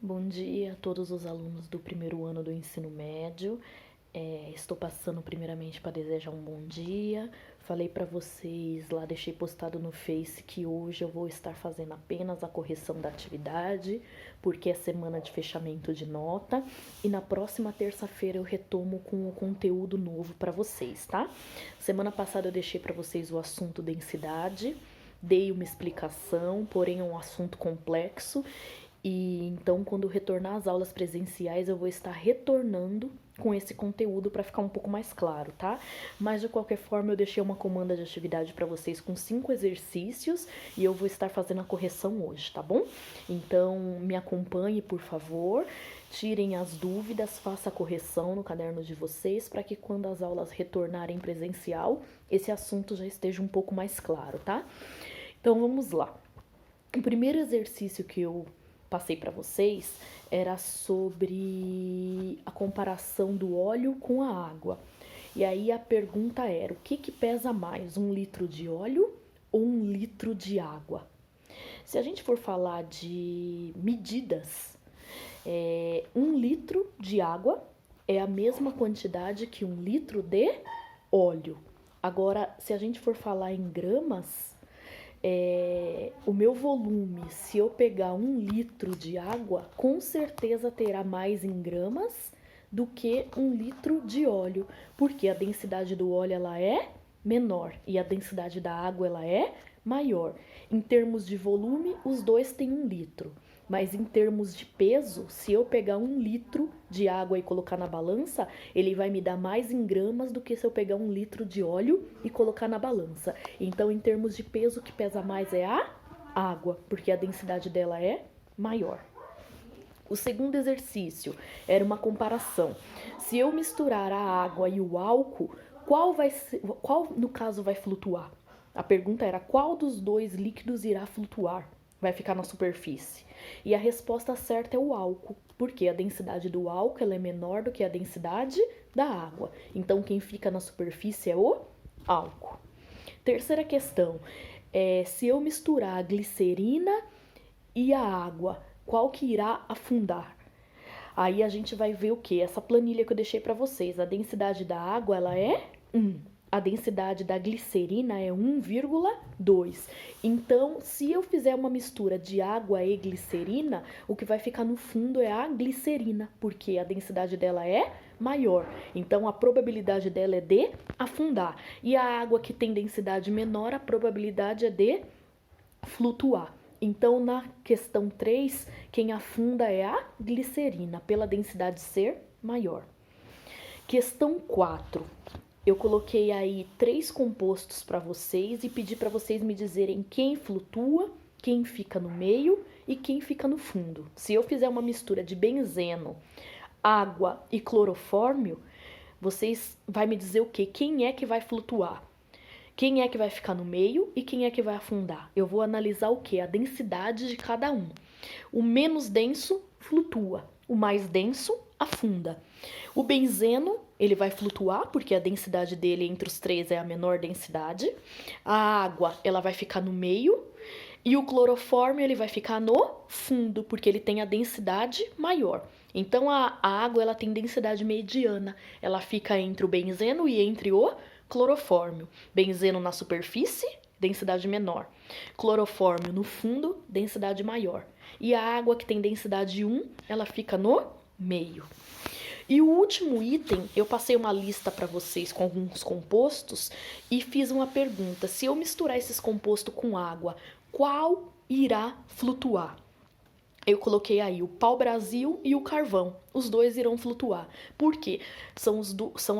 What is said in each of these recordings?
Bom dia a todos os alunos do primeiro ano do ensino médio. Estou passando primeiramente para desejar um bom dia. Falei para vocês lá, deixei postado no Face que hoje eu vou estar fazendo apenas a correção da atividade, porque é semana de fechamento de nota. E na próxima terça-feira eu retomo com o conteúdo novo para vocês, tá? Semana passada eu deixei para vocês o assunto densidade. Dei uma explicação, porém é um assunto complexo. E então, quando retornar às aulas presenciais, eu vou estar retornando com esse conteúdo para ficar um pouco mais claro, tá? Mas de qualquer forma, eu deixei uma comanda de atividade para vocês com 5 exercícios e eu vou estar fazendo a correção hoje, tá bom? Então, me acompanhe, por favor. Tirem as dúvidas, faça a correção no caderno de vocês para que quando as aulas retornarem presencial, esse assunto já esteja um pouco mais claro, tá? Então, vamos lá. O primeiro exercício que eu passei para vocês era sobre a comparação do óleo com a água. E aí a pergunta era: o que pesa mais, 1 litro de óleo ou 1 litro de água? Se a gente for falar de medidas, 1 litro de água é a mesma quantidade que 1 litro de óleo. Agora, se a gente for falar em gramas, o meu volume, se eu pegar 1 litro de água, com certeza terá mais em gramas do que 1 litro de óleo, porque a densidade do óleo ela é menor e a densidade da água ela é maior. Em termos de volume, os dois têm 1 litro. Mas em termos de peso, se eu pegar 1 litro de água e colocar na balança, ele vai me dar mais em gramas do que se eu pegar 1 litro de óleo e colocar na balança. Então, em termos de peso, o que pesa mais é a água, porque a densidade dela é maior. O segundo exercício era uma comparação. Se eu misturar a água e o álcool, qual no caso vai flutuar? A pergunta era: qual dos dois líquidos irá flutuar? Vai ficar na superfície? E a resposta certa é o álcool, porque a densidade do álcool ela é menor do que a densidade da água. Então, quem fica na superfície é o álcool. Terceira questão: se eu misturar a glicerina e a água, qual que irá afundar? Aí a gente vai ver o que? Essa planilha que eu deixei para vocês. A densidade da água ela é 1. A densidade da glicerina é 1,2. Então, se eu fizer uma mistura de água e glicerina, o que vai ficar no fundo é a glicerina, porque a densidade dela é maior. Então, a probabilidade dela é de afundar. E a água que tem densidade menor, a probabilidade é de flutuar. Então, na questão 3, quem afunda é a glicerina, pela densidade ser maior. Questão 4. Eu coloquei aí 3 compostos para vocês e pedi para vocês me dizerem quem flutua, quem fica no meio e quem fica no fundo. Se eu fizer uma mistura de benzeno, água e clorofórmio, vocês vai me dizer o quê? Quem é que vai flutuar? Quem é que vai ficar no meio e quem é que vai afundar? Eu vou analisar o que? A densidade de cada um. O menos denso flutua, o mais denso afunda. O benzeno, ele vai flutuar, porque a densidade dele entre os três é a menor densidade. A água, ela vai ficar no meio. E o clorofórmio, ele vai ficar no fundo, porque ele tem a densidade maior. Então, a água, ela tem densidade mediana. Ela fica entre o benzeno e entre o clorofórmio. Benzeno na superfície, densidade menor. Clorofórmio no fundo, densidade maior. E a água que tem densidade 1, ela fica no meio. E o último item, eu passei uma lista para vocês com alguns compostos e fiz uma pergunta: se eu misturar esses compostos com água, qual irá flutuar? Eu coloquei aí o pau-brasil e o carvão. Os dois irão flutuar. Por quê? São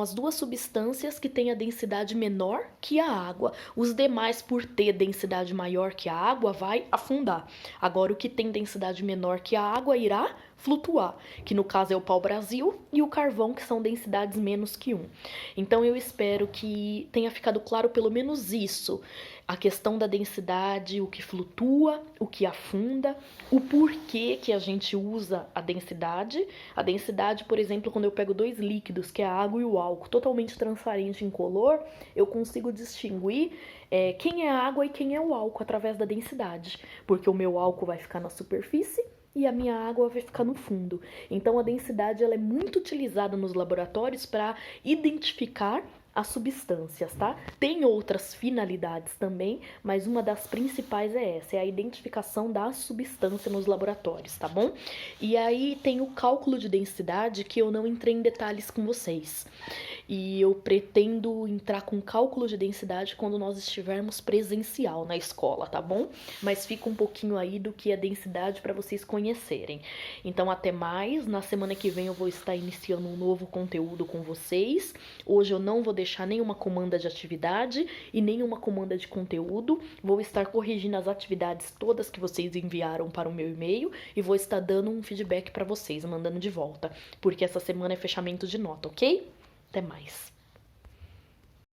as duas substâncias que têm a densidade menor que a água. Os demais, por ter densidade maior que a água, vai afundar. Agora, o que tem densidade menor que a água irá flutuar, que no caso é o pau-brasil e o carvão, que são densidades menos que 1. Então, eu espero que tenha ficado claro pelo menos isso. A questão da densidade, o que flutua, o que afunda, o porquê que a gente usa a densidade. A densidade, por exemplo, quando eu pego 2 líquidos, que é a água e o álcool, totalmente transparente em color, eu consigo distinguir quem é a água e quem é o álcool através da densidade. Porque o meu álcool vai ficar na superfície e a minha água vai ficar no fundo. Então a densidade ela é muito utilizada nos laboratórios para identificar as substâncias, tá? Tem outras finalidades também, mas uma das principais é essa, é a identificação da substância nos laboratórios, tá bom? E aí tem o cálculo de densidade que eu não entrei em detalhes com vocês. E eu pretendo entrar com cálculo de densidade quando nós estivermos presencial na escola, tá bom? Mas fica um pouquinho aí do que é densidade para vocês conhecerem. Então, até mais. Na semana que vem eu vou estar iniciando um novo conteúdo com vocês. Hoje eu não vou deixar nenhuma comanda de atividade e nenhuma comanda de conteúdo. Vou estar corrigindo as atividades todas que vocês enviaram para o meu e-mail e vou estar dando um feedback para vocês, mandando de volta, porque essa semana é fechamento de nota, ok? Até mais.